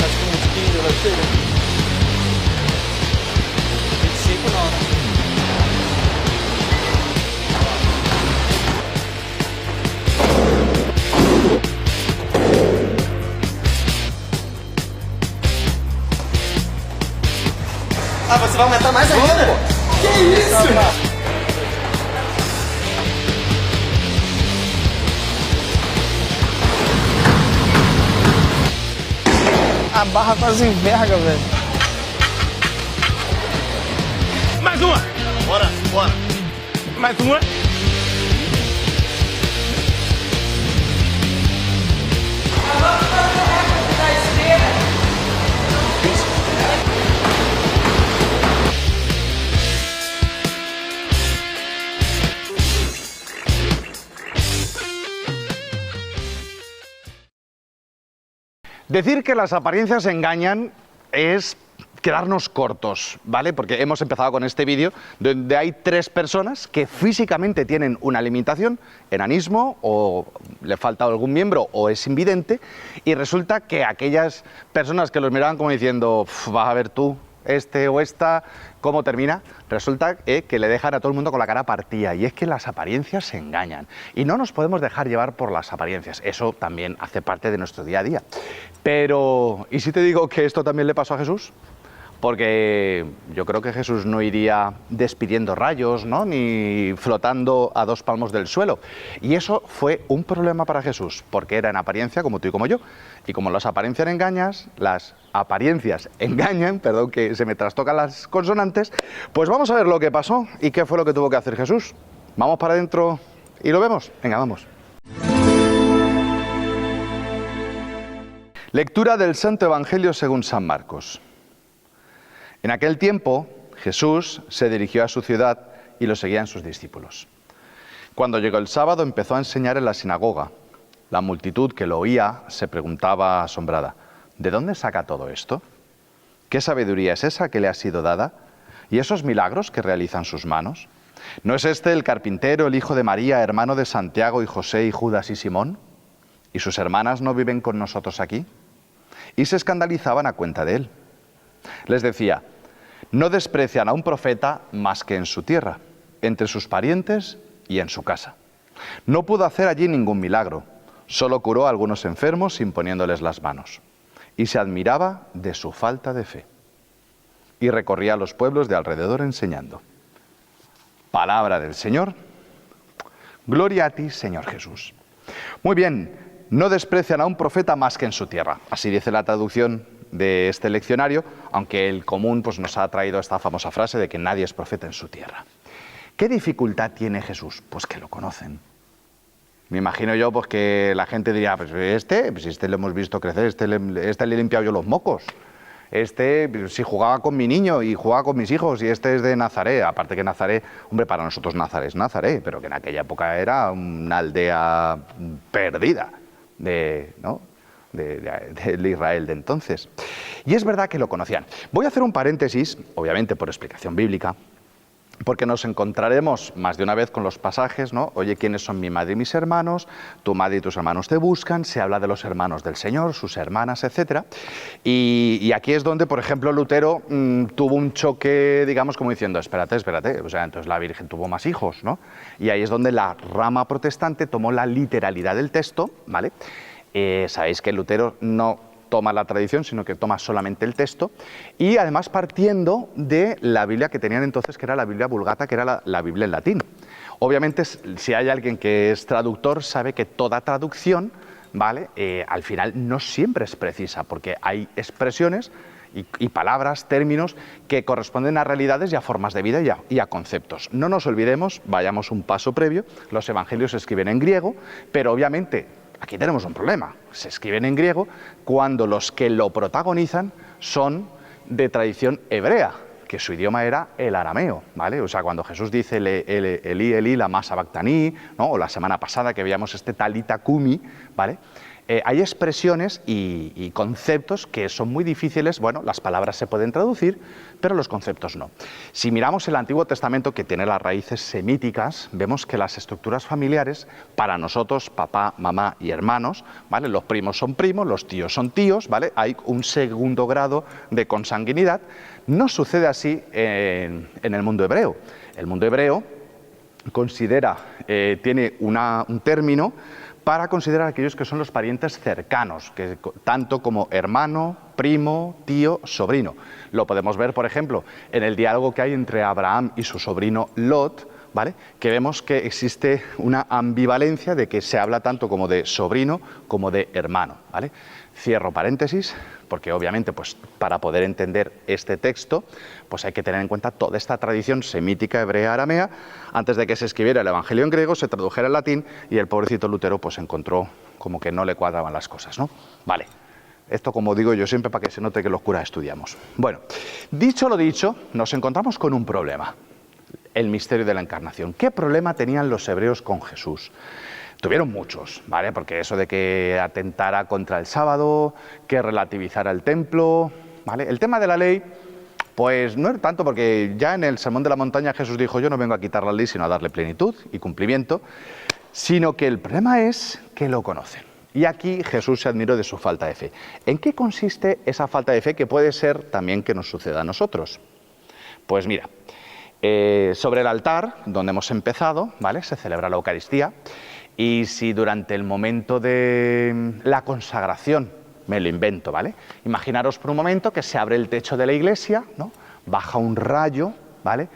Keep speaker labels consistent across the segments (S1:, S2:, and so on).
S1: Acho que uns 15 vai ser. 25 não, né?
S2: Ah, você vai aumentar mais ainda? Que isso?
S3: A barra quase enverga, velho.
S4: Mais uma!
S2: Bora, bora.
S4: Mais uma!
S5: Decir que las apariencias engañan es quedarnos cortos, ¿vale? Porque hemos empezado con este vídeo donde hay 3 personas que físicamente tienen una limitación, enanismo, o le falta algún miembro, o es invidente, y resulta que aquellas personas que los miraban como diciendo, vas a ver tú, este o esta, ¿cómo termina? Resulta que le dejan a todo el mundo con la cara partida, y es que las apariencias se engañan, y no nos podemos dejar llevar por las apariencias, eso también hace parte de nuestro día a día. Pero, ¿y si te digo que esto también le pasó a Jesús? Porque yo creo que Jesús no iría despidiendo rayos, ¿no? Ni flotando a 2 palmos del suelo. Y eso fue un problema para Jesús, porque era en apariencia como tú y como yo. Y como las apariencias engañan, perdón que se me trastocan las consonantes, pues vamos a ver lo que pasó y qué fue lo que tuvo que hacer Jesús. ¿Vamos para adentro y lo vemos? Venga, vamos. Lectura del Santo Evangelio según San Marcos. En aquel tiempo, Jesús se dirigió a su ciudad y lo seguían sus discípulos. Cuando llegó el sábado, empezó a enseñar en la sinagoga. La multitud que lo oía se preguntaba asombrada, ¿de dónde saca todo esto? ¿Qué sabiduría es esa que le ha sido dada? ¿Y esos milagros que realizan sus manos? ¿No es este el carpintero, el hijo de María, hermano de Santiago y José y Judas y Simón? ¿Y sus hermanas no viven con nosotros aquí? Y se escandalizaban a cuenta de él. Les decía, no desprecian a un profeta más que en su tierra, entre sus parientes y en su casa. No pudo hacer allí ningún milagro, solo curó a algunos enfermos imponiéndoles las manos. Y se admiraba de su falta de fe. Y recorría los pueblos de alrededor enseñando. Palabra del Señor. Gloria a ti, Señor Jesús. Muy bien, no desprecian a un profeta más que en su tierra. Así dice la traducción de este leccionario, aunque el común pues, nos ha traído esta famosa frase de que nadie es profeta en su tierra. ¿Qué dificultad tiene Jesús? Pues que lo conocen. Me imagino yo pues, que la gente diría, pues este lo hemos visto crecer, este le he limpiado yo los mocos. Si jugaba con mi niño y jugaba con mis hijos, y este es de Nazaret. Aparte que Nazaret, hombre, para nosotros Nazaret es Nazaret, pero que en aquella época era una aldea perdida de Israel de entonces. Y es verdad que lo conocían. Voy a hacer un paréntesis, obviamente por explicación bíblica, porque nos encontraremos más de una vez con los pasajes, ¿no? Oye, ¿quiénes son mi madre y mis hermanos? Tu madre y tus hermanos te buscan. Se habla de los hermanos del Señor, sus hermanas, etc. Y aquí es donde, por ejemplo, Lutero tuvo un choque, digamos, como diciendo, espérate, o sea, entonces la Virgen tuvo más hijos, ¿no? Y ahí es donde la rama protestante tomó la literalidad del texto, ¿vale? Sabéis que Lutero no toma la tradición, sino que toma solamente el texto, y además partiendo de la Biblia que tenían entonces, que era la Biblia Vulgata, que era la Biblia en latín. Obviamente, si hay alguien que es traductor, sabe que toda traducción, ¿vale? Al final no siempre es precisa, porque hay expresiones y palabras, términos, que corresponden a realidades y a formas de vida y a conceptos. No nos olvidemos, vayamos un paso previo, los evangelios se escriben en griego, pero obviamente aquí tenemos un problema. Se escriben en griego cuando los que lo protagonizan son de tradición hebrea, que su idioma era el arameo, ¿vale? O sea, cuando Jesús dice Elí, Elí, lama sabactaní, ¿no? O la semana pasada que veíamos talita cumi, ¿vale? Hay expresiones y conceptos que son muy difíciles. Bueno, las palabras se pueden traducir, pero los conceptos no. Si miramos el Antiguo Testamento, que tiene las raíces semíticas, vemos que las estructuras familiares, para nosotros, papá, mamá y hermanos, ¿vale? Los primos son primos, los tíos son tíos, ¿vale? Hay un segundo grado de consanguinidad. No sucede así en el mundo hebreo. El mundo hebreo considera, tiene un término para considerar a aquellos que son los parientes cercanos, que tanto como hermano, primo, tío, sobrino. Lo podemos ver, por ejemplo, en el diálogo que hay entre Abraham y su sobrino Lot, ¿vale? Que vemos que existe una ambivalencia de que se habla tanto como de sobrino como de hermano, ¿vale? Cierro paréntesis, porque obviamente pues, para poder entender este texto pues hay que tener en cuenta toda esta tradición semítica, hebrea, aramea. Antes de que se escribiera el Evangelio en griego, se tradujera en latín y el pobrecito Lutero pues encontró como que no le cuadraban las cosas, ¿no? Vale, esto como digo yo siempre para que se note que los curas estudiamos. Bueno, dicho lo dicho, nos encontramos con un problema, el misterio de la encarnación. ¿Qué problema tenían los hebreos con Jesús? Tuvieron muchos, ¿vale? Porque eso de que atentara contra el sábado, que relativizara el templo, ¿vale? El tema de la ley, pues no era tanto, porque ya en el Sermón de la Montaña Jesús dijo: yo no vengo a quitar la ley sino a darle plenitud y cumplimiento, sino que el problema es que lo conocen. Y aquí Jesús se admiró de su falta de fe. ¿En qué consiste esa falta de fe que puede ser también que nos suceda a nosotros? Pues mira, sobre el altar donde hemos empezado, ¿vale? Se celebra la Eucaristía. Y si durante el momento de la consagración, me lo invento, ¿vale? Imaginaros por un momento que se abre el techo de la iglesia, ¿no? Baja un rayo, ¿vale?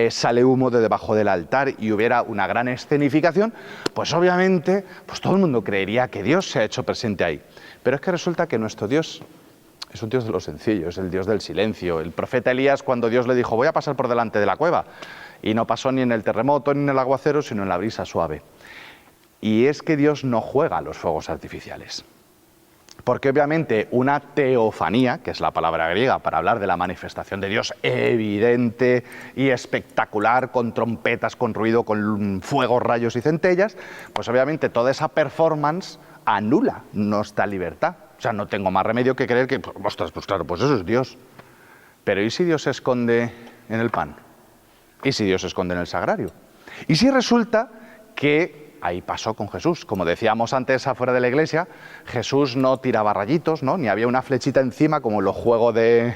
S5: Sale humo de debajo del altar y hubiera una gran escenificación, pues obviamente pues todo el mundo creería que Dios se ha hecho presente ahí. Pero es que resulta que nuestro Dios es un Dios de lo sencillo, es el Dios del silencio. El profeta Elías, cuando Dios le dijo: voy a pasar por delante de la cueva, y no pasó ni en el terremoto ni en el aguacero, sino en la brisa suave. Y es que Dios no juega a los fuegos artificiales. Porque obviamente una teofanía, que es la palabra griega para hablar de la manifestación de Dios evidente y espectacular, con trompetas, con ruido, con fuego, rayos y centellas, pues obviamente toda esa performance anula nuestra libertad. O sea, no tengo más remedio que creer que, ostras, pues claro, pues eso es Dios. Pero ¿y si Dios se esconde en el pan? ¿Y si Dios se esconde en el sagrario? ¿Y si resulta que ahí pasó con Jesús? Como decíamos antes afuera de la iglesia, Jesús no tiraba rayitos, ¿no? Ni había una flechita encima como en los juegos en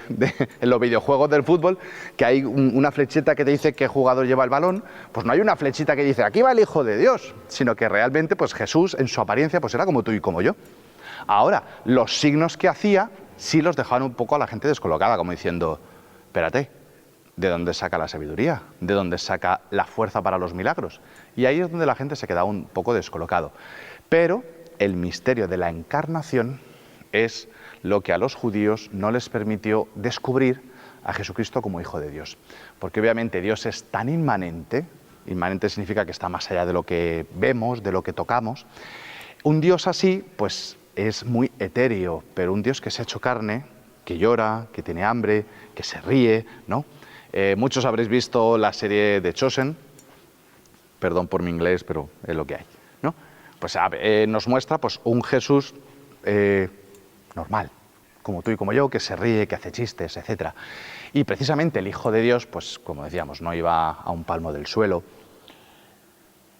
S5: los videojuegos del fútbol, que hay una flechita que te dice qué jugador lleva el balón. Pues no hay una flechita que dice aquí va el Hijo de Dios, sino que realmente pues Jesús en su apariencia pues era como tú y como yo. Ahora, los signos que hacía sí los dejaban un poco a la gente descolocada, como diciendo: espérate, ¿de dónde saca la sabiduría? ¿De dónde saca la fuerza para los milagros? Y ahí es donde la gente se quedaba un poco descolocado. Pero el misterio de la encarnación es lo que a los judíos no les permitió descubrir a Jesucristo como Hijo de Dios. Porque obviamente Dios es tan inmanente, inmanente significa que está más allá de lo que vemos, de lo que tocamos. Un Dios así, pues es muy etéreo, pero un Dios que se ha hecho carne, que llora, que tiene hambre, que se ríe, ¿no? Muchos habréis visto la serie de Chosen, perdón por mi inglés, pero es lo que hay, ¿no? Pues nos muestra pues, un Jesús normal, como tú y como yo, que se ríe, que hace chistes, etc. Y precisamente el Hijo de Dios, pues como decíamos, no iba a un palmo del suelo.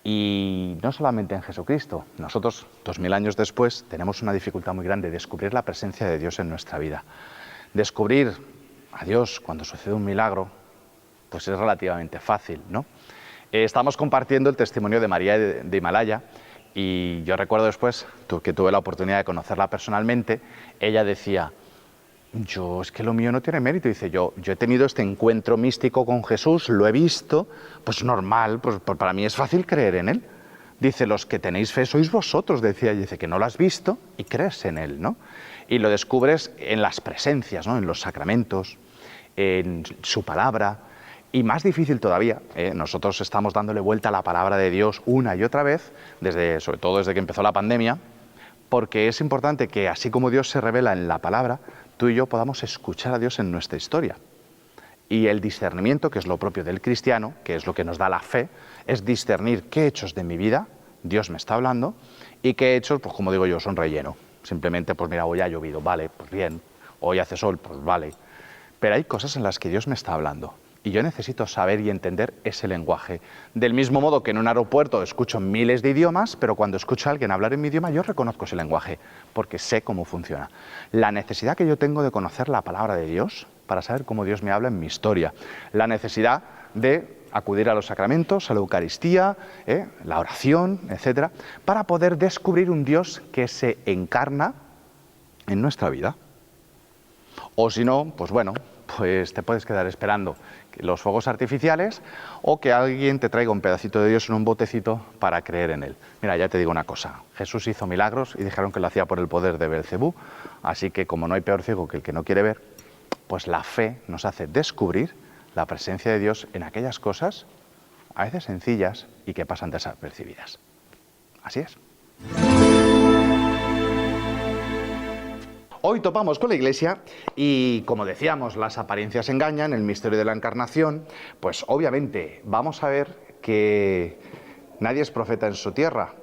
S5: Y no solamente en Jesucristo, nosotros 2000 años después tenemos una dificultad muy grande: descubrir la presencia de Dios en nuestra vida. Descubrir a Dios cuando sucede un milagro, pues es relativamente fácil, ¿no? Estamos compartiendo el testimonio de María de Himalaya, y yo recuerdo después que tuve la oportunidad de conocerla personalmente. Ella decía: yo es que lo mío no tiene mérito. Dice: yo he tenido este encuentro místico con Jesús, lo he visto, pues normal, pues para mí es fácil creer en Él. Dice: los que tenéis fe sois vosotros, decía. Y dice que no lo has visto y crees en Él, ¿no? Y lo descubres en las presencias, ¿no? En los sacramentos, en su palabra. Y más difícil todavía, nosotros estamos dándole vuelta a la palabra de Dios una y otra vez, sobre todo desde que empezó la pandemia, porque es importante que así como Dios se revela en la palabra, tú y yo podamos escuchar a Dios en nuestra historia. Y el discernimiento, que es lo propio del cristiano, que es lo que nos da la fe, es discernir qué hechos de mi vida Dios me está hablando y qué hechos, pues como digo yo, son relleno. Simplemente, pues mira, hoy ha llovido, vale, pues bien. Hoy hace sol, pues vale. Pero hay cosas en las que Dios me está hablando. Y yo necesito saber y entender ese lenguaje. Del mismo modo que en un aeropuerto escucho miles de idiomas, pero cuando escucho a alguien hablar en mi idioma, yo reconozco ese lenguaje, porque sé cómo funciona. La necesidad que yo tengo de conocer la palabra de Dios para saber cómo Dios me habla en mi historia. La necesidad de acudir a los sacramentos, a la Eucaristía, la oración, etcétera, para poder descubrir un Dios que se encarna en nuestra vida. O si no, pues bueno, pues te puedes quedar esperando los fuegos artificiales o que alguien te traiga un pedacito de Dios en un botecito para creer en él. Mira, ya te digo una cosa, Jesús hizo milagros y dijeron que lo hacía por el poder de Beelzebú, así que como no hay peor ciego que el que no quiere ver, pues la fe nos hace descubrir la presencia de Dios en aquellas cosas, a veces sencillas y que pasan desapercibidas. Así es. Hoy topamos con la Iglesia y, como decíamos, las apariencias engañan, el misterio de la encarnación, pues obviamente vamos a ver que nadie es profeta en su tierra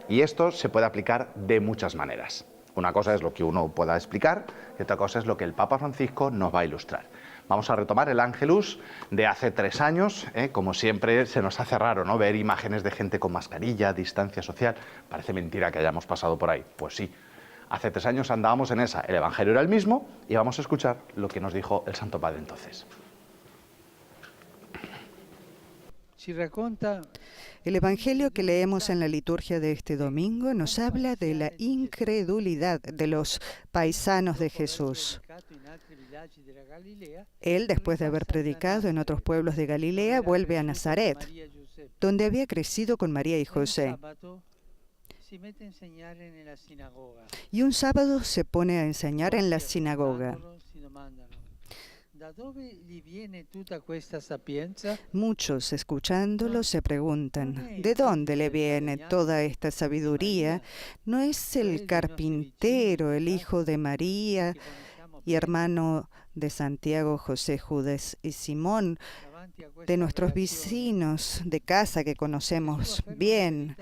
S5: y esto se puede aplicar de muchas maneras. Una cosa es lo que uno pueda explicar y otra cosa es lo que el Papa Francisco nos va a ilustrar. Vamos a retomar el Ángelus de hace 3 años, como siempre se nos hace raro, ¿no?, ver imágenes de gente con mascarilla, distancia social. Parece mentira que hayamos pasado por ahí. Pues sí. Hace 3 años andábamos en esa, el Evangelio era el mismo y vamos a escuchar lo que nos dijo el Santo Padre entonces.
S6: El Evangelio que leemos en la liturgia de este domingo nos habla de la incredulidad de los paisanos de Jesús. Él, después de haber predicado en otros pueblos de Galilea, vuelve a Nazaret, donde había crecido con María y José. Y un sábado se pone a enseñar en la sinagoga. Muchos, escuchándolo, se preguntan, ¿de dónde le viene toda esta sabiduría? ¿No es el carpintero, el hijo de María y hermano de Santiago, José, Judas y Simón, de nuestros vecinos de casa que conocemos bien?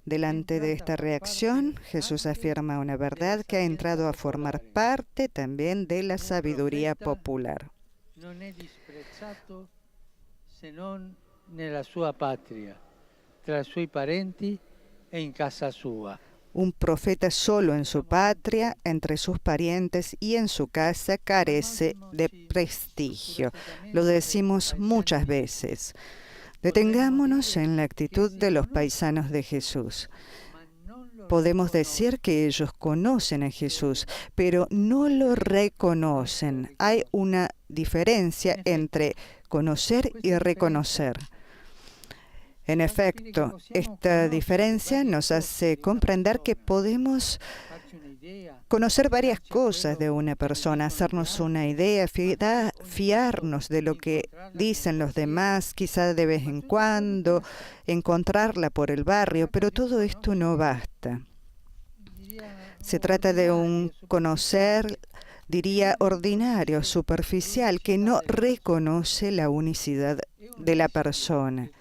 S6: Delante de esta reacción, Jesús afirma una verdad que ha entrado a formar parte también de la sabiduría popular.
S7: Non è disprezzato se non nella sua patria, tra i suoi parenti e in casa sua.
S6: Un profeta solo en su patria, entre sus parientes y en su casa carece de prestigio. Lo decimos muchas veces. Detengámonos en la actitud de los paisanos de Jesús. Podemos decir que ellos conocen a Jesús, pero no lo reconocen. Hay una diferencia entre conocer y reconocer. En efecto, esta diferencia nos hace comprender que podemos conocer varias cosas de una persona, hacernos una idea, fiarnos de lo que dicen los demás, quizá de vez en cuando, encontrarla por el barrio, pero todo esto no basta. Se trata de un conocer, diría, ordinario, superficial, que no reconoce la unicidad de la persona.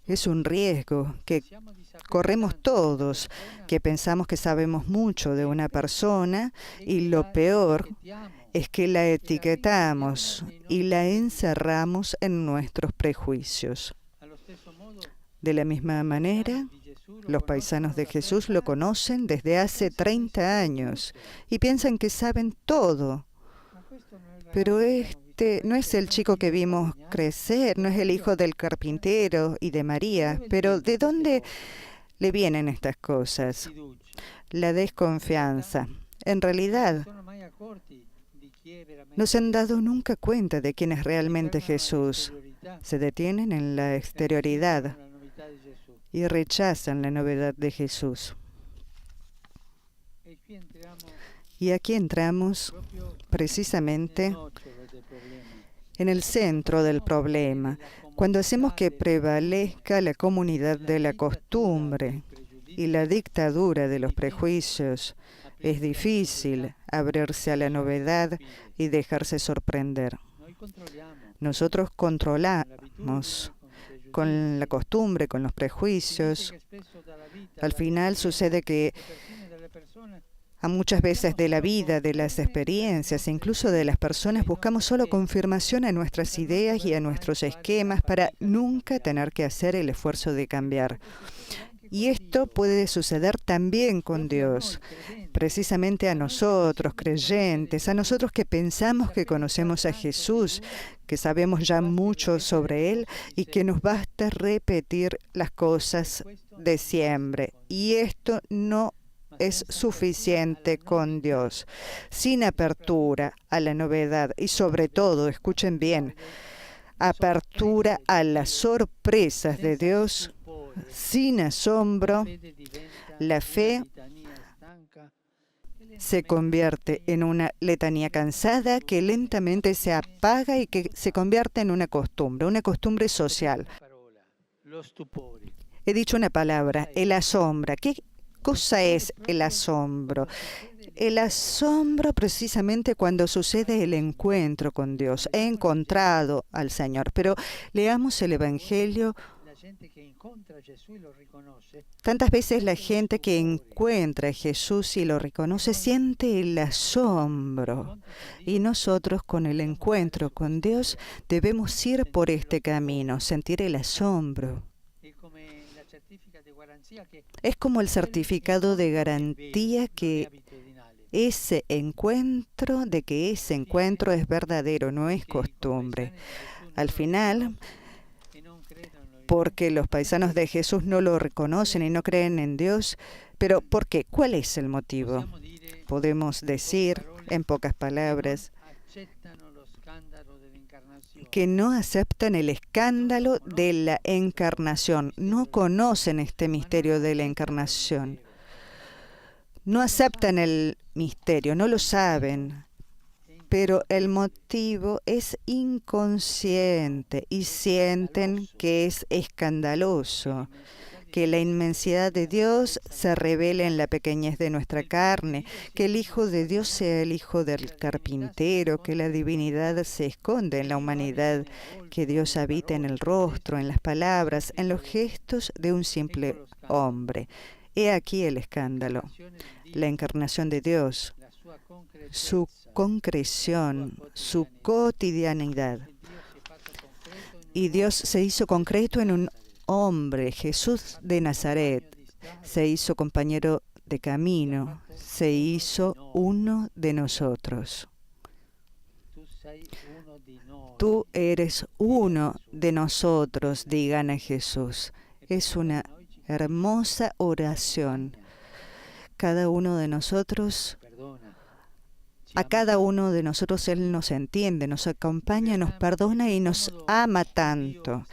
S6: Es un riesgo que corremos todos, que pensamos que sabemos mucho de una persona y lo peor es que la etiquetamos y la encerramos en nuestros prejuicios. De la misma manera, los paisanos de Jesús lo conocen desde hace 30 años y piensan que saben todo. Pero este no es el chico que vimos crecer, no es el hijo del carpintero y de María. Pero ¿de dónde le vienen estas cosas? La desconfianza. En realidad, no se han dado nunca cuenta de quién es realmente Jesús. Se detienen en la exterioridad y rechazan la novedad de Jesús. Y aquí entramos precisamente en el centro del problema, cuando hacemos que prevalezca la comunidad de la costumbre y la dictadura de los prejuicios. Es difícil abrirse a la novedad y dejarse sorprender. Nosotros controlamos con la costumbre, con los prejuicios. Al final sucede que A muchas veces de la vida, de las experiencias, incluso de las personas, buscamos solo confirmación a nuestras ideas y a nuestros esquemas para nunca tener que hacer el esfuerzo de cambiar. Y esto puede suceder también con Dios, precisamente a nosotros, creyentes, a nosotros que pensamos que conocemos a Jesús, que sabemos ya mucho sobre Él y que nos basta repetir las cosas de siempre. Y esto no es suficiente con Dios. Sin apertura a la novedad y sobre todo, escuchen bien, apertura a las sorpresas de Dios, sin asombro, la fe se convierte en una letanía cansada que lentamente se apaga y que se convierte en una costumbre social. He dicho una palabra, el asombro. ¿Qué cosa es el asombro? El asombro precisamente cuando sucede el encuentro con Dios. He encontrado al Señor, pero leamos el Evangelio. Tantas veces la gente que encuentra a Jesús y lo reconoce siente el asombro. Y nosotros con el encuentro con Dios debemos ir por este camino, sentir el asombro. Es como el certificado de garantía que ese encuentro es verdadero, no es costumbre. Al final, porque los paisanos de Jesús no lo reconocen y no creen en Dios. Pero ¿por qué? ¿Cuál es el motivo? Podemos decir, en pocas palabras, que no aceptan el escándalo de la encarnación, no conocen este misterio de la encarnación, no aceptan el misterio, no lo saben. Pero el motivo es inconsciente y sienten que es escandaloso, que la inmensidad de Dios se revele en la pequeñez de nuestra carne, que el Hijo de Dios sea el hijo del carpintero, que la divinidad se esconde en la humanidad, que Dios habita en el rostro, en las palabras, en los gestos de un simple hombre. He aquí el escándalo, la encarnación de Dios, su concreción, su cotidianidad. Y Dios se hizo concreto en un hombre, Jesús de Nazaret, se hizo compañero de camino, se hizo uno de nosotros. Tú eres uno de nosotros, digan a Jesús. Es una hermosa oración. Cada uno de nosotros, a cada uno de nosotros Él nos entiende, nos acompaña, nos perdona y nos ama tanto.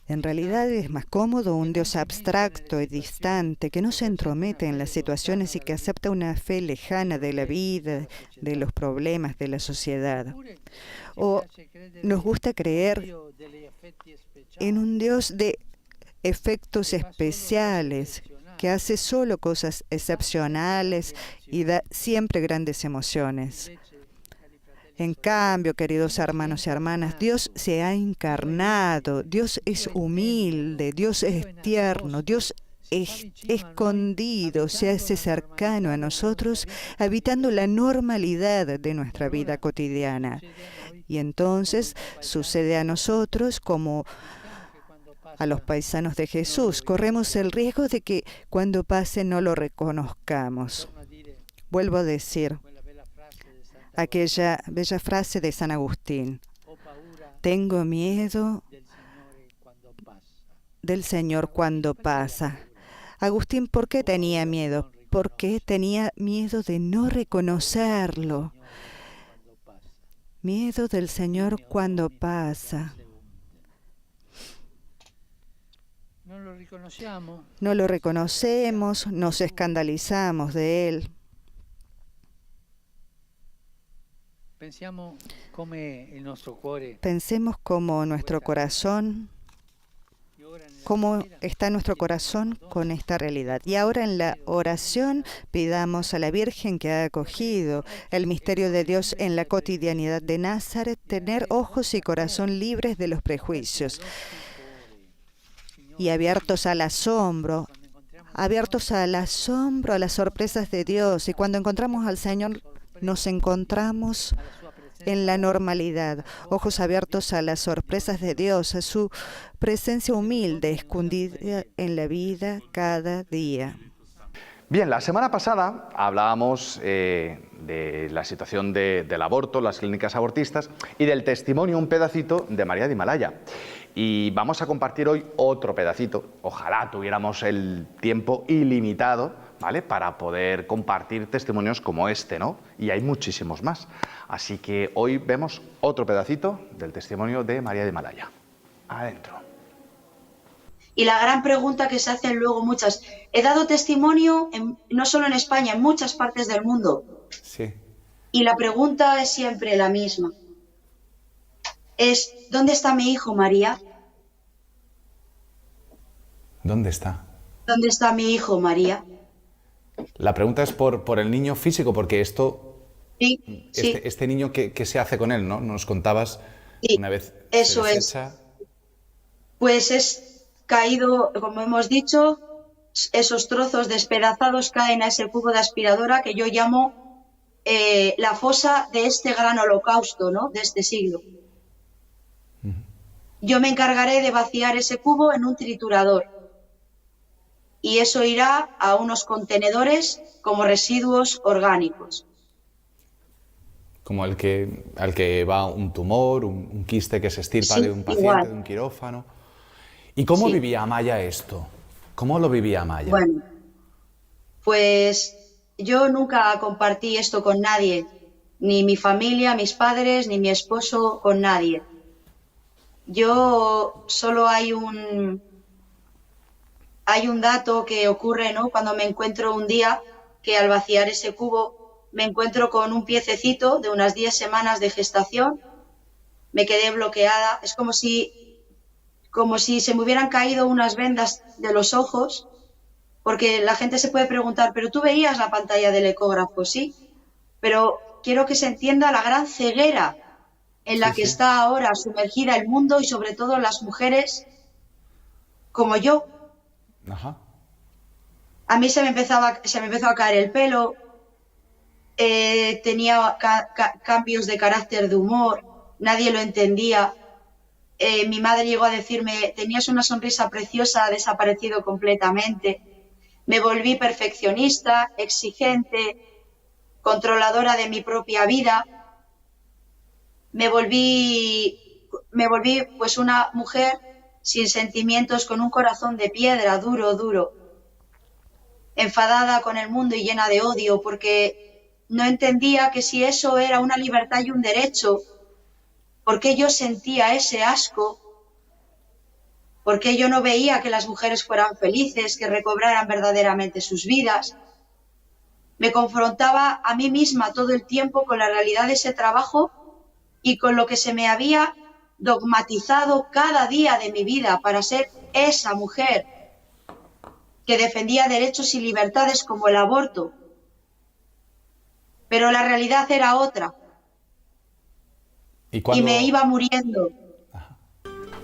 S6: En realidad es más cómodo un Dios abstracto y distante que no se entromete en las situaciones y que acepta una fe lejana de la vida, de los problemas de la sociedad. O nos gusta creer en un Dios de efectos especiales, que hace solo cosas excepcionales y da siempre grandes emociones. En cambio, queridos hermanos y hermanas, Dios se ha encarnado, Dios es humilde, Dios es tierno, Dios es escondido, se hace cercano a nosotros, habitando la normalidad de nuestra vida cotidiana. Y entonces sucede a nosotros como a los paisanos de Jesús. Corremos el riesgo de que cuando pase no lo reconozcamos. Vuelvo a decir aquella bella frase de San Agustín: tengo miedo del Señor cuando pasa. Agustín, ¿por qué tenía miedo? Porque tenía miedo de no reconocerlo. Miedo del Señor cuando pasa. No lo reconocemos, nos escandalizamos de Él. Pensemos cómo nuestro corazón, cómo está nuestro corazón con esta realidad. Y ahora en la oración pidamos a la Virgen que ha acogido el misterio de Dios en la cotidianidad de Nazaret, tener ojos y corazón libres de los prejuicios y abiertos al asombro, abiertos al asombro, a las sorpresas de Dios. Y cuando encontramos al Señor, nos encontramos en la normalidad, ojos abiertos a las sorpresas de Dios, a su presencia humilde, escondida en la vida cada día.
S5: Bien, la semana pasada hablábamos de la situación del aborto, las clínicas abortistas y del testimonio, un pedacito de María de Himalaya. Y vamos a compartir hoy otro pedacito. Ojalá tuviéramos el tiempo ilimitado, ¿vale?, para poder compartir testimonios como este, ¿no? Y hay muchísimos más. Así que hoy vemos otro pedacito del testimonio de María de Himalaya. Adentro.
S8: Y la gran pregunta que se hacen luego muchas, he dado testimonio no solo en España, en muchas partes del mundo.
S2: Sí.
S8: Y la pregunta es siempre la misma. Es, ¿dónde está mi hijo, María?
S2: ¿Dónde está?
S8: ¿Dónde está mi hijo, María?
S2: La pregunta es por el niño físico, porque esto...
S8: Sí, sí.
S2: Este niño, ¿qué se hace con él, no? Nos contabas
S8: Sí,
S2: una vez
S8: eso
S2: se
S8: es.
S2: desecha.
S8: Pues es caído, como hemos dicho, esos trozos despedazados caen a ese cubo de aspiradora que yo llamo la fosa de este gran holocausto, ¿no?, de este siglo. Yo me encargaré de vaciar ese cubo en un triturador y eso irá a unos contenedores como residuos orgánicos.
S2: Como al que va un tumor, un quiste que se estirpa
S8: Sí,
S2: de un paciente,
S8: igual.
S2: de un quirófano. ¿Y cómo
S8: Sí.
S2: vivía Amaya esto? ¿Cómo lo vivía Amaya?
S8: Bueno, pues yo nunca compartí esto con nadie, ni mi familia, mis padres, ni mi esposo, con nadie. Yo solo hay un dato que ocurre, ¿no?, cuando me encuentro un día que al vaciar ese cubo me encuentro con un piececito de unas 10 semanas de gestación, me quedé bloqueada, es como si se me hubieran caído unas vendas de los ojos, porque la gente se puede preguntar, ¿pero tú veías la pantalla del ecógrafo? Sí, pero quiero que se entienda la gran ceguera en la que está ahora sumergida el mundo y sobre todo las mujeres como yo.
S2: Ajá.
S8: A mí se me empezó a caer el pelo, tenía cambios de carácter de humor, nadie lo entendía. Mi madre llegó a decirme, tenías una sonrisa preciosa, ha desaparecido completamente. Me volví perfeccionista, exigente, controladora de mi propia vida. Me volví pues una mujer sin sentimientos, con un corazón de piedra, duro, enfadada con el mundo y llena de odio, porque no entendía que si eso era una libertad y un derecho, ¿por qué yo sentía ese asco? ¿Por qué yo no veía que las mujeres fueran felices, que recobraran verdaderamente sus vidas? Me confrontaba a mí misma todo el tiempo con la realidad de ese trabajo y con lo que se me había dogmatizado cada día de mi vida para ser esa mujer que defendía derechos y libertades como el aborto. Pero la realidad era otra. Y me iba muriendo.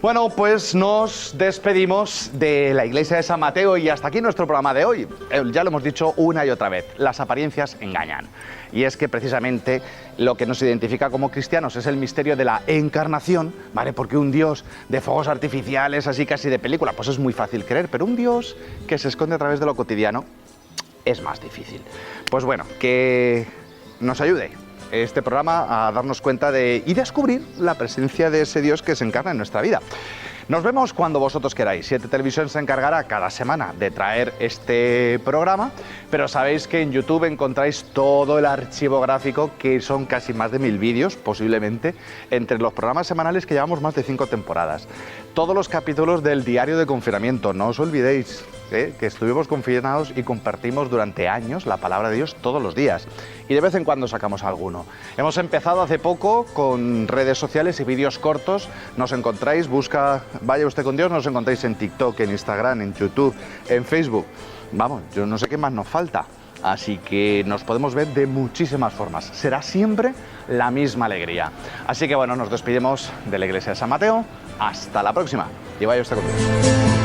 S5: Bueno, pues nos despedimos de la Iglesia de San Mateo y hasta aquí nuestro programa de hoy. Ya lo hemos dicho una y otra vez, las apariencias engañan. Y es que precisamente lo que nos identifica como cristianos es el misterio de la encarnación, ¿vale? Porque un Dios de fuegos artificiales, así casi de película, pues es muy fácil creer, pero un Dios que se esconde a través de lo cotidiano es más difícil. Pues bueno, que nos ayude este programa a darnos cuenta y descubrir la presencia de ese Dios que se encarna en nuestra vida. Nos vemos cuando vosotros queráis. 7 Televisión se encargará cada semana de traer este programa, pero sabéis que en YouTube encontráis todo el archivo gráfico, que son casi más de 1000 vídeos, posiblemente, entre los programas semanales que llevamos más de 5 temporadas. Todos los capítulos del diario de confinamiento, no os olvidéis, que estuvimos confinados y compartimos durante años la palabra de Dios todos los días. Y de vez en cuando sacamos alguno. Hemos empezado hace poco con redes sociales y vídeos cortos. Nos encontráis, busca Vaya Usted con Dios, nos encontráis en TikTok, en Instagram, en YouTube, en Facebook. Vamos, yo no sé qué más nos falta. Así que nos podemos ver de muchísimas formas. Será siempre la misma alegría. Así que bueno, nos despedimos de la Iglesia de San Mateo. Hasta la próxima. Y vaya usted con Dios.